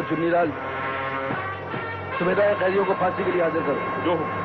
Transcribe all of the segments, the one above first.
चुन्नीलाल, सुबेदार कैदियों को फांसी के लिए हाजिर करो। जो हो।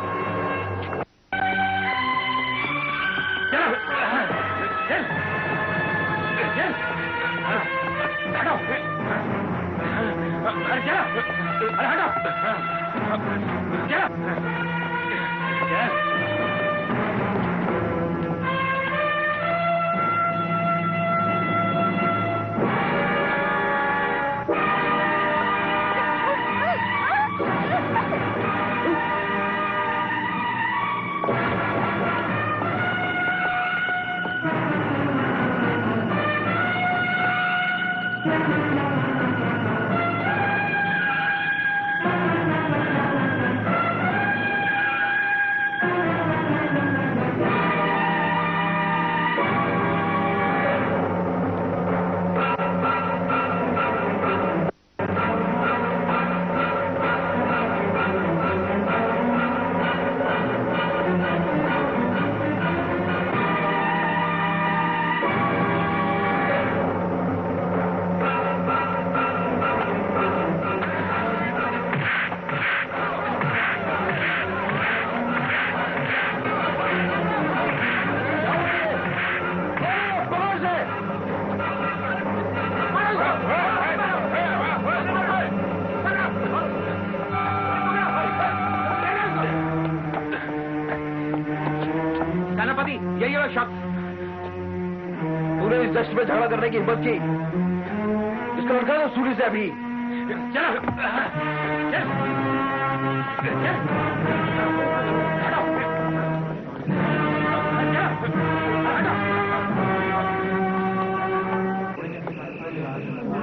में झगड़ा करने की हिम्मत की, इसको लड़का ना सूली से अभी।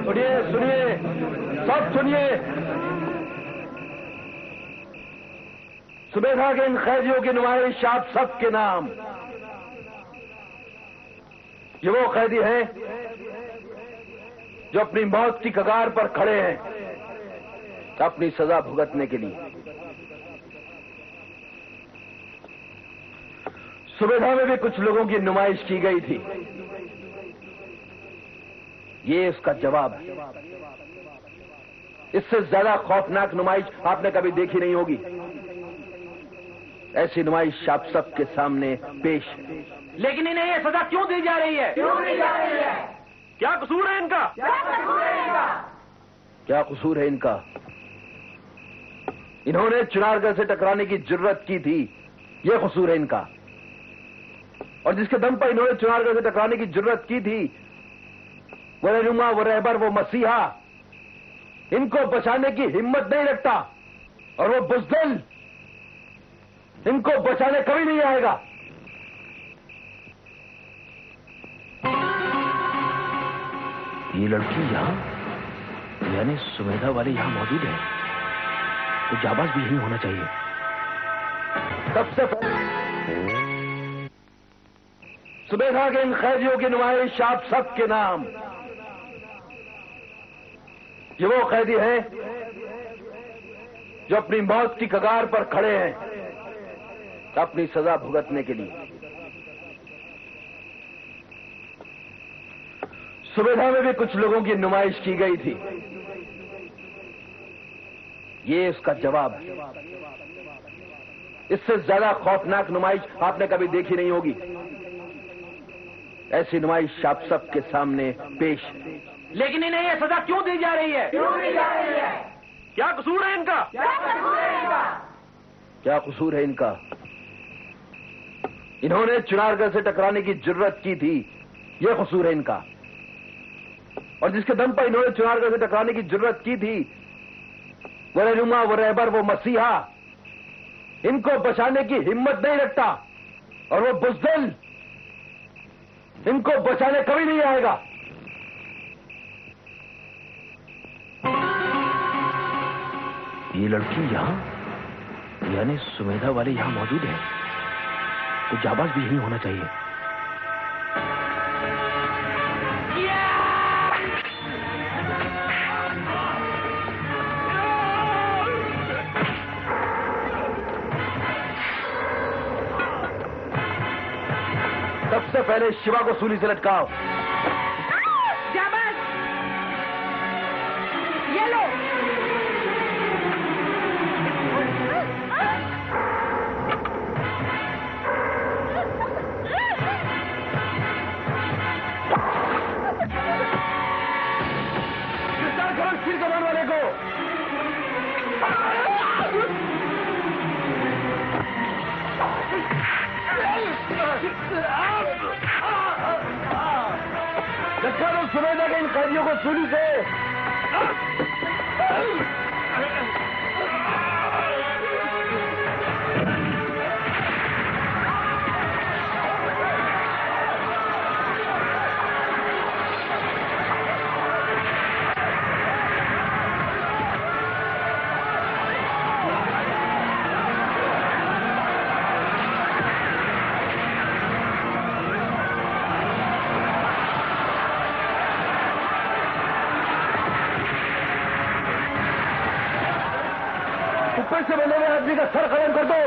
सुनिए सुनिए, सब सुनिए। सुबेदा के इन कैदियों की नुमाइश आप सबके नाम। ये वो कैदी हैं जो अपनी मौत की कगार पर खड़े हैं अपनी सजा भुगतने के लिए। सुबेदा में भी कुछ लोगों की नुमाइश की गई थी, ये इसका जवाब है। इससे ज्यादा खौफनाक नुमाइश आपने कभी देखी नहीं होगी। ऐसी नुमाइश आप सबके सामने पेश है। लेकिन इन्हें ये सजा क्यों दी जा रही है? क्यों दी जा रही है? क्या कसूर है इनका? क्या कसूर है इनका? क्या कसूर है इनका? इन्होंने चुनारगढ़ से टकराने की जुर्रत की थी, ये कसूर है इनका। और जिसके दम पर इन्होंने चुनारगढ़ से टकराने की जुर्रत की थी, वो रहनुमा, वो रहबर, वो मसीहा, इनको बचाने की हिम्मत नहीं रखता। और वो बुज़दिल इनको बचाने कभी नहीं आएगा। ये लड़की यहां, यानी सुमेधा वाले यहां मौजूद है, तो जाबाज भी यही होना चाहिए। सबसे पहले सुमेधा के इन कैदियों की नुमाइश आप सबके नाम। ये वो कैदी हैं जो अपनी मौत की कगार पर खड़े हैं अपनी सजा भुगतने के लिए। सुबेदा में भी कुछ लोगों की नुमाइश की गई थी, ये इसका जवाब है। इससे ज्यादा खौफनाक नुमाइश आपने कभी देखी नहीं होगी। ऐसी नुमाइश आप सबके सामने पेश है। लेकिन इन्हें ये सजा क्यों दी जा रही है? क्यों दी जा रही है? क्या कसूर है इनका? क्या कसूर है इनका? क्या कसूर है इनका? इन्होंने चुनारगढ़ से टकराने की जुर्रत की थी, ये कसूर है इनका। और जिसके दम पर इन्होंने चुनारगढ़ से टकराने की जुर्रत की थी, वो रहनुमा, वो रहबर, वो मसीहा, इनको बचाने की हिम्मत नहीं रखता। और वो बुज़दिल इनको बचाने कभी नहीं आएगा। ये लड़की यहाँ, यानी सुमेधा वाले यहाँ मौजूद है, तो जाबाज भी यही होना चाहिए। सबसे पहले शिवा को सूली से लटकाओ। जाबाज, ये लो। गिरफ्तार करो सिर कमान वाले को। लटका दो सुमेधा के इन कैदियों को सूली से। ऊपर से बंधे हुए आदमी का सर खत्म कर दो।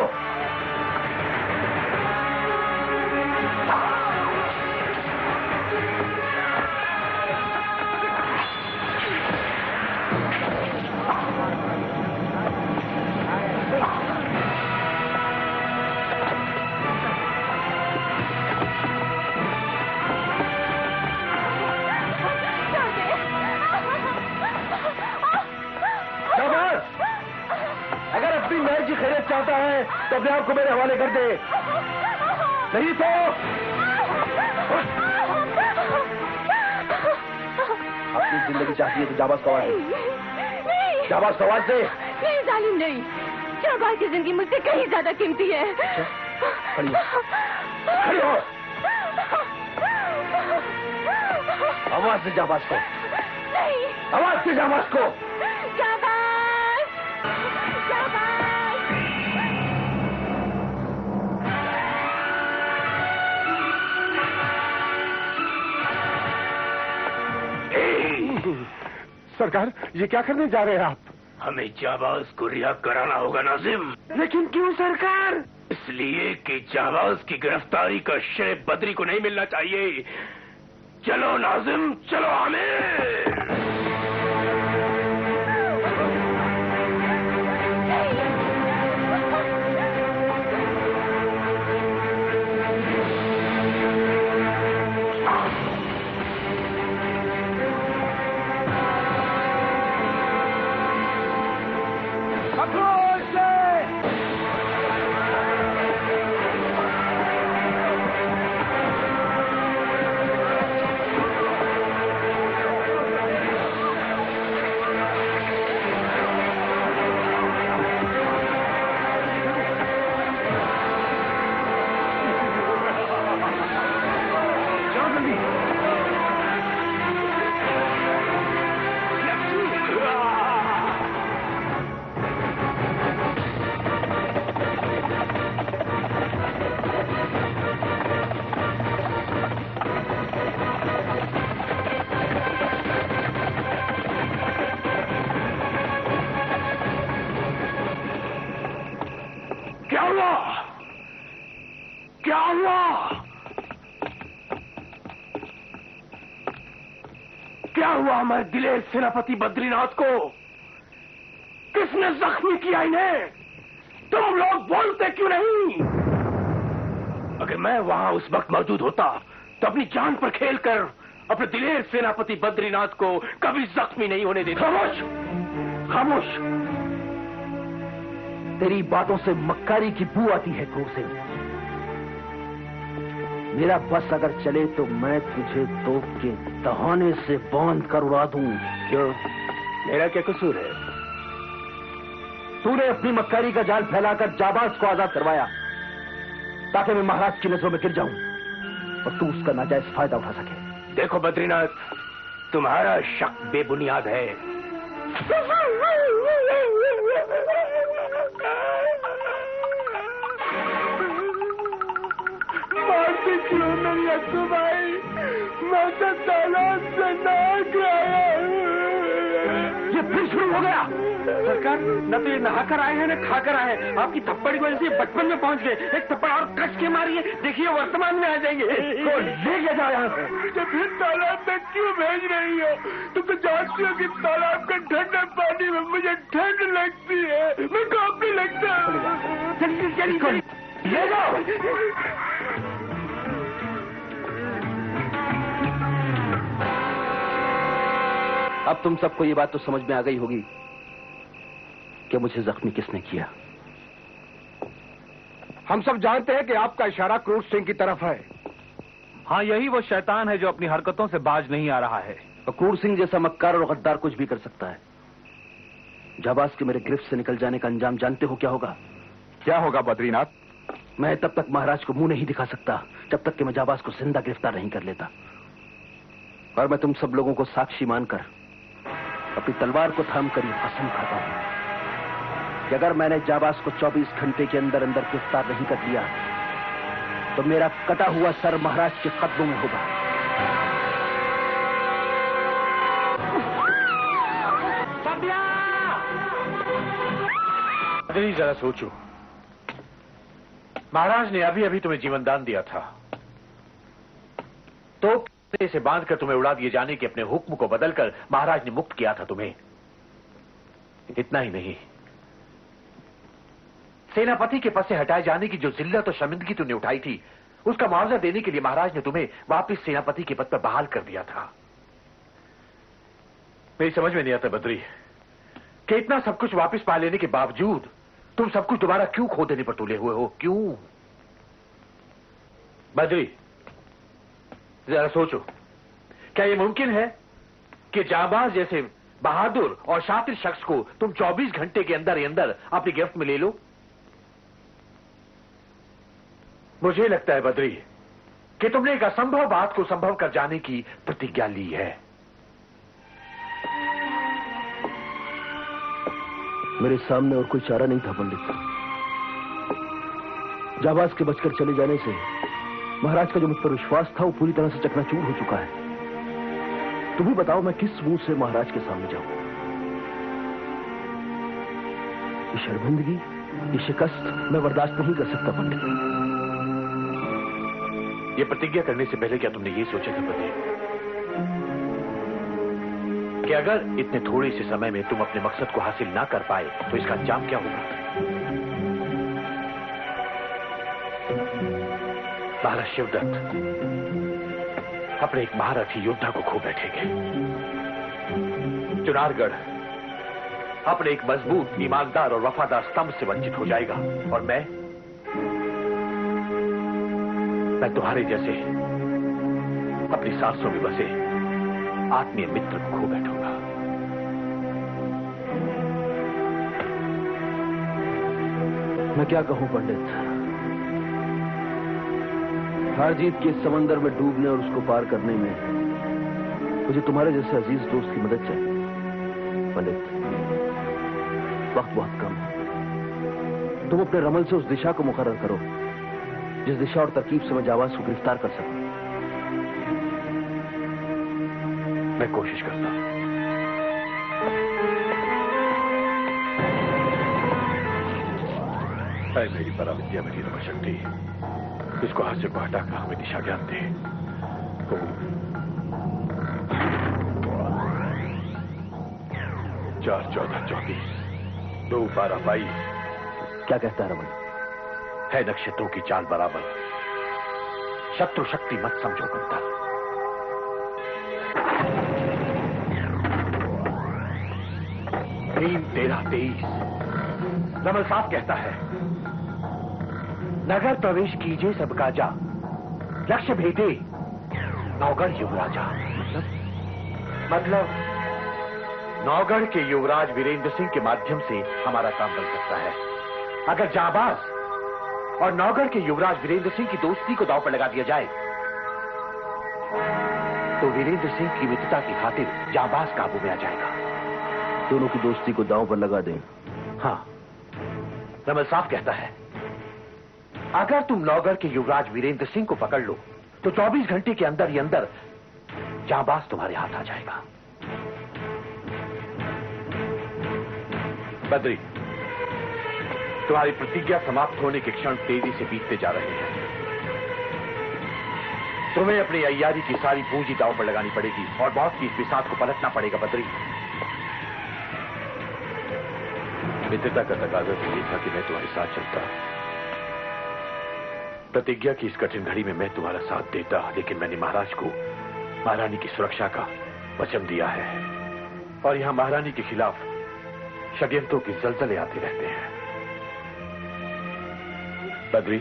अगर अपनी महल की खैरियत चाहता है तो अपने आप को मेरे हवाले कर दे, नहीं तो अपनी जिंदगी चाहती है तो जाबाज को आवाज दे। जाबाज को आवाज दे। नहीं जालिम नहीं, जाबाज की जिंदगी मुझसे कहीं ज्यादा कीमती है। खड़ी हो, खड़ी हो। आवाज दे जाबाज को। नहीं, आवाज दे जाबाज को। जाबाज, जाबाज। सरकार, ये क्या करने जा रहे हैं आप? हमें जाबाज को रिहा कराना होगा नाजिम। लेकिन क्यों सरकार? इसलिए कि जाबाज की गिरफ्तारी का श्रेय बद्री को नहीं मिलना चाहिए। चलो नाजिम, चलो आमिर। क्या हुआ? क्या हुआ? क्या हुआ हमारे दिलेर सेनापति बद्रीनाथ को? किसने जख्मी किया इन्हें? तुम लोग बोलते क्यों नहीं? अगर मैं वहां उस वक्त मौजूद होता तो अपनी जान पर खेलकर अपने दिलेर सेनापति बद्रीनाथ को कभी जख्मी नहीं होने देता। खामोश, खामोश। तेरी बातों से मक्कारी की बू आती है क्रूर सिंह। मेरा बस अगर चले तो मैं तुझे तोप के दहाने से बांध कर उड़ा दूं। क्यों? मेरा क्या कसूर है? तूने अपनी मक्कारी का जाल फैलाकर जाबाज को आजाद करवाया ताकि मैं महाराज की नजरों में गिर जाऊं और तू उसका नाजायज फायदा उठा सके। देखो बद्रीनाथ, तुम्हारा शक बेबुनियाद है। तो भाई, मैं तो तालाब से नहा के आया हूँ। ये फिर शुरू हो गया। सरकार, न तो ये नहाकर आए हैं न खाकर आए हैं। आपकी थप्पड़ की वजह से बचपन में पहुंच गए। एक थप्पड़ और कस के मारिए, देखिए वर्तमान में आ जाएंगे। तो ले जाओ यहाँ से। मुझे फिर तालाब में क्यों भेज रही हो? तुम तो जानती हो कि तालाब के ठंडे पानी में मुझे ठंड लगती है। मैं काफी लगता है। चलिए ले जाओ। अब तुम सबको ये बात तो समझ में आ गई होगी कि मुझे जख्मी किसने किया। हम सब जानते हैं कि आपका इशारा क्रूर सिंह की तरफ है। हाँ, यही वो शैतान है जो अपनी हरकतों से बाज नहीं आ रहा है। क्रूर सिंह जैसा मक्कार और गद्दार कुछ भी कर सकता है। जाबाज के मेरे गिरफ्त से निकल जाने का अंजाम जानते हो क्या होगा? क्या होगा बद्रीनाथ? मैं तब तक महाराज को मुंह नहीं दिखा सकता जब तक कि मैं जाबाज को जिंदा गिरफ्तार नहीं कर लेता। और मैं तुम सब लोगों को साक्षी मानकर अपनी तलवार को थाम कर ये कसम खाता हूं कि अगर मैंने जाबाज को 24 घंटे के अंदर अंदर गिरफ्तार नहीं कर लिया तो मेरा कटा हुआ सर महाराज के कदमों में होगा। जरा सोचो, महाराज ने अभी अभी तुम्हें जीवन दान दिया था, तो इसे बांधकर तुम्हें उड़ा दिए जाने के अपने हुक्म को बदलकर महाराज ने मुक्त किया था तुम्हें। इतना ही नहीं, सेनापति के पद से हटाए जाने की जो जिल्लत और शर्मिंदगी तुमने उठाई थी, उसका मुआवजा देने के लिए महाराज ने तुम्हें वापस सेनापति के पद पर बहाल कर दिया था। मेरी समझ में नहीं आता बद्री कि इतना सब कुछ वापस पा लेने के बावजूद तुम सब कुछ दोबारा क्यों खो देने पर तुले हुए हो? क्यों बद्री, जरा सोचो, क्या यह मुमकिन है कि जाबाज जैसे बहादुर और शातिर शख्स को तुम 24 घंटे के अंदर ही अंदर अपनी गिरफ्त में ले लो? मुझे लगता है बद्री कि तुमने एक असंभव बात को संभव कर जाने की प्रतिज्ञा ली है। मेरे सामने और कोई चारा नहीं था पंडित। जाबाज के बचकर चले जाने से महाराज का जो मुझ पर विश्वास था वो पूरी तरह से चकनाचूर हो चुका है। तुम ही बताओ मैं किस मुंह से महाराज के सामने जाऊं? ये शर्मिंदगी, ये शिकस्त मैं बर्दाश्त नहीं कर सकता पंडित। ये प्रतिज्ञा करने से पहले क्या तुमने ये सोचा था पति कि अगर इतने थोड़े से समय में तुम अपने मकसद को हासिल ना कर पाए तो इसका अंजाम क्या होगा? महाराज शिवदत्त अपने एक महारथी योद्धा को खो बैठेंगे। चुनारगढ़ अपने एक मजबूत, ईमानदार और वफादार स्तंभ से वंचित हो जाएगा, और मैं तुम्हारे जैसे अपनी सांसों में बसे आत्मीय मित्र को खो बैठूंगा। मैं क्या कहूं पंडित? हार जीत के समंदर में डूबने और उसको पार करने में मुझे तुम्हारे जैसे अजीज दोस्त की मदद चाहिए पंडित। वक्त बहुत कम है। तुम अपने रमल से उस दिशा को मुकर्रर करो जिस दिशा और तरकीब से मैं जाबाज को गिरफ्तार कर सकूं। मैं कोशिश करता हूं। है मेरी पराविद्या, मेरी नमशक्ति, इसको हाथ से हटाकर हमें दिशा ज्ञान दे। चार 14 24 2 12 22। क्या कहता है रमन? है नक्षत्रों की चाल बराबर, शत्रु शक्ति मत समझो बनता। 3 13 23। रमल साफ कहता है, नगर प्रवेश कीजिए सबका जा, लक्ष्य भेदे नौगढ़ युवराजा। मतलब नौगढ़ के युवराज वीरेंद्र सिंह के माध्यम से हमारा काम बन सकता है। अगर जाबाज और नौगढ़ के युवराज वीरेंद्र सिंह की दोस्ती को दांव पर लगा दिया जाए तो वीरेंद्र सिंह की मित्रता की खातिर जाबाज काबू में आ जाएगा। दोनों की दोस्ती को दांव पर लगा दें। हाँ, रमल साफ कहता है, अगर तुम नौगढ़ के युवराज वीरेंद्र सिंह को पकड़ लो तो 24 घंटे के अंदर ही अंदर जाबाज तुम्हारे हाथ आ जाएगा। बद्री, तुम्हारी प्रतिज्ञा समाप्त होने के क्षण तेजी से बीतते जा रहे हैं। तुम्हें अपनी अय्यारी की सारी पूंजी दांव पर लगानी पड़ेगी और बॉस की इस बिसात को पलटना पड़ेगा। बद्री, मित्रता का तकाजा तो ये था कि मैं तुम्हारे साथ चलता। प्रतिज्ञा की इस कठिन घड़ी में मैं तुम्हारा साथ देता, लेकिन मैंने महाराज को महारानी की सुरक्षा का वचन दिया है और यहां महारानी के खिलाफ षड्यंत्रों की जलजले आते रहते हैं। बद्री,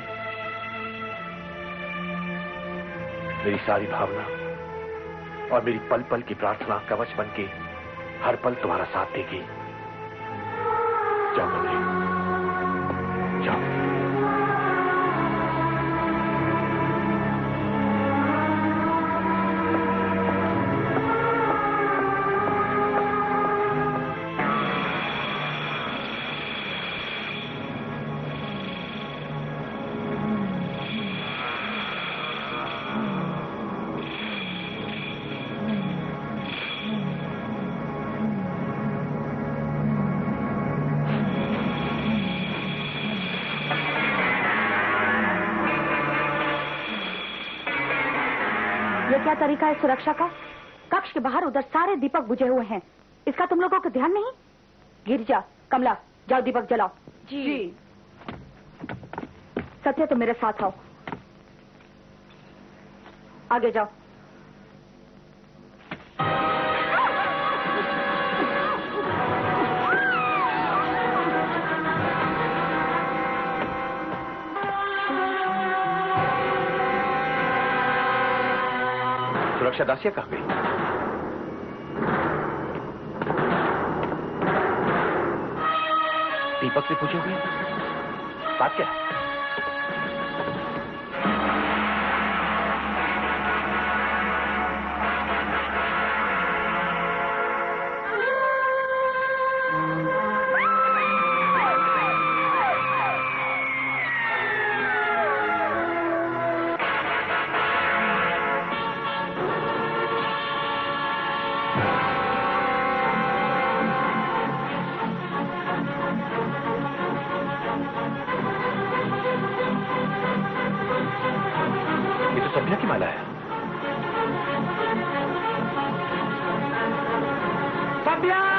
मेरी सारी भावना और मेरी पल पल की प्रार्थना कवच बनके हर पल तुम्हारा साथ देगी। जाओ बद्री, जाओ। क्या तरीका है सुरक्षा का? कक्ष के बाहर उधर सारे दीपक बुझे हुए हैं। इसका तुम लोगों को ध्यान नहीं? गिरिजा, कमला, जाओ दीपक जलाओ। जी। सत्य, तुम मेरे साथ आओ। आगे जाओ। सुरक्षा दासिया कहां गई? दीपक से पूछे हुए बात क्या है? सभ्या की माला है। सभ्या!